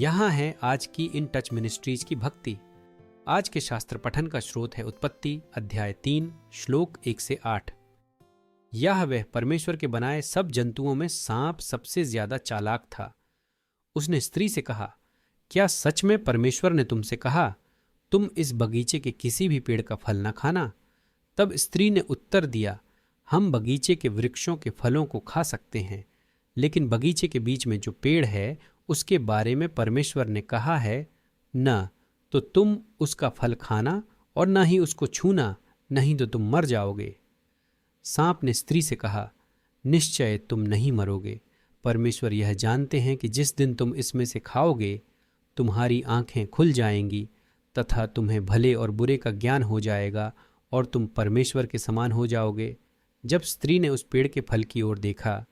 यहाँ है आज की इन टच मिनिस्ट्रीज की भक्ति। आज के शास्त्र पठन का स्रोत है उत्पत्ति अध्याय 3 श्लोक 1 से 8। यह वह परमेश्वर के बनाए सब जंतुओं में सांप सबसे ज्यादा चालाक था। उसने स्त्री से कहा, क्या सच में परमेश्वर ने तुमसे कहा तुम इस बगीचे के किसी भी पेड़ का फल न खाना? तब स्त्री ने उत्तर दिया, हम बगीचे के वृक्षों के फलों को खा सकते हैं, लेकिन बगीचे के बीच में जो पेड़ है उसके बारे में परमेश्वर ने कहा है, न तो तुम उसका फल खाना और न ही उसको छूना, नहीं तो तुम मर जाओगे। सांप ने स्त्री से कहा, निश्चय तुम नहीं मरोगे। परमेश्वर यह जानते हैं कि जिस दिन तुम इसमें से खाओगे तुम्हारी आंखें खुल जाएंगी तथा तुम्हें भले और बुरे का ज्ञान हो जाएगा और तुम परमेश्वर के समान हो जाओगे। जब स्त्री ने उस पेड़ के फल की ओर देखा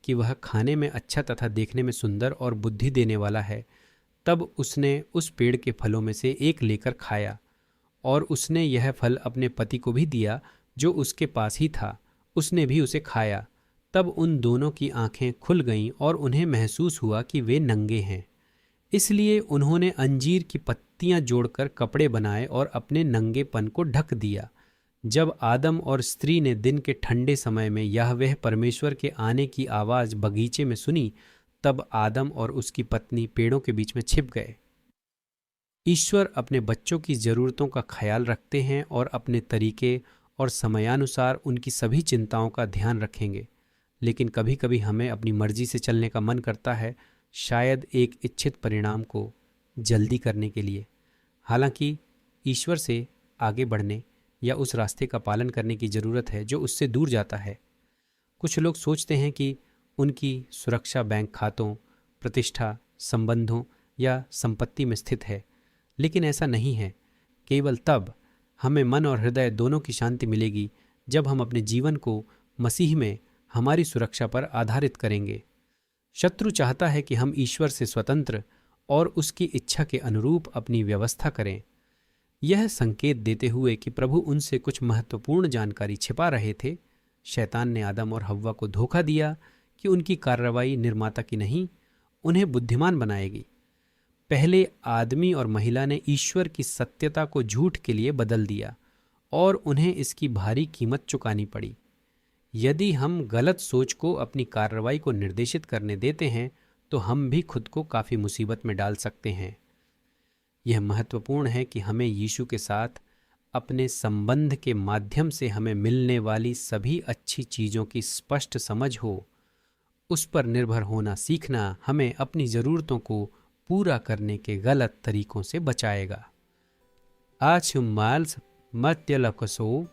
कि वह खाने में अच्छा तथा देखने में सुंदर और बुद्धि देने वाला है, तब उसने उस पेड़ के फलों में से एक लेकर खाया और उसने यह फल अपने पति को भी दिया जो उसके पास ही था। उसने भी उसे खाया। तब उन दोनों की आंखें खुल गईं और उन्हें महसूस हुआ कि वे नंगे हैं। इसलिए उन्होंने अंजीर की पत्तियां जोड़कर कपड़े बनाए और अपने नंगेपन को ढक दिया। जब आदम और स्त्री ने दिन के ठंडे समय में यहोवा परमेश्वर के आने की आवाज़ बगीचे में सुनी, तब आदम और उसकी पत्नी पेड़ों के बीच में छिप गए। ईश्वर अपने बच्चों की ज़रूरतों का ख्याल रखते हैं और अपने तरीके और समयानुसार उनकी सभी चिंताओं का ध्यान रखेंगे। लेकिन कभी कभी हमें अपनी मर्जी से चलने का मन करता है, शायद एक इच्छित परिणाम को जल्दी करने के लिए। हालांकि ईश्वर से आगे बढ़ने या उस रास्ते का पालन करने की ज़रूरत है जो उससे दूर जाता है। कुछ लोग सोचते हैं कि उनकी सुरक्षा बैंक खातों, प्रतिष्ठा, संबंधों या संपत्ति में स्थित है, लेकिन ऐसा नहीं है। केवल तब हमें मन और हृदय दोनों की शांति मिलेगी जब हम अपने जीवन को मसीह में हमारी सुरक्षा पर आधारित करेंगे। शत्रु चाहता है कि हम ईश्वर से स्वतंत्र और उसकी इच्छा के अनुरूप अपनी व्यवस्था करें, यह संकेत देते हुए कि प्रभु उनसे कुछ महत्वपूर्ण जानकारी छिपा रहे थे। शैतान ने आदम और हव्वा को धोखा दिया कि उनकी कार्रवाई निर्माता की नहीं, उन्हें बुद्धिमान बनाएगी। पहले आदमी और महिला ने ईश्वर की सत्यता को झूठ के लिए बदल दिया और उन्हें इसकी भारी कीमत चुकानी पड़ी। यदि हम गलत सोच को अपनी कार्रवाई को निर्देशित करने देते हैं तो हम भी खुद को काफ़ी मुसीबत में डाल सकते हैं। यह महत्वपूर्ण है कि हमें यीशु के साथ अपने संबंध के माध्यम से हमें मिलने वाली सभी अच्छी चीज़ों की स्पष्ट समझ हो। उस पर निर्भर होना सीखना हमें अपनी ज़रूरतों को पूरा करने के गलत तरीकों से बचाएगा। आज हम माल्स मत्यलकसो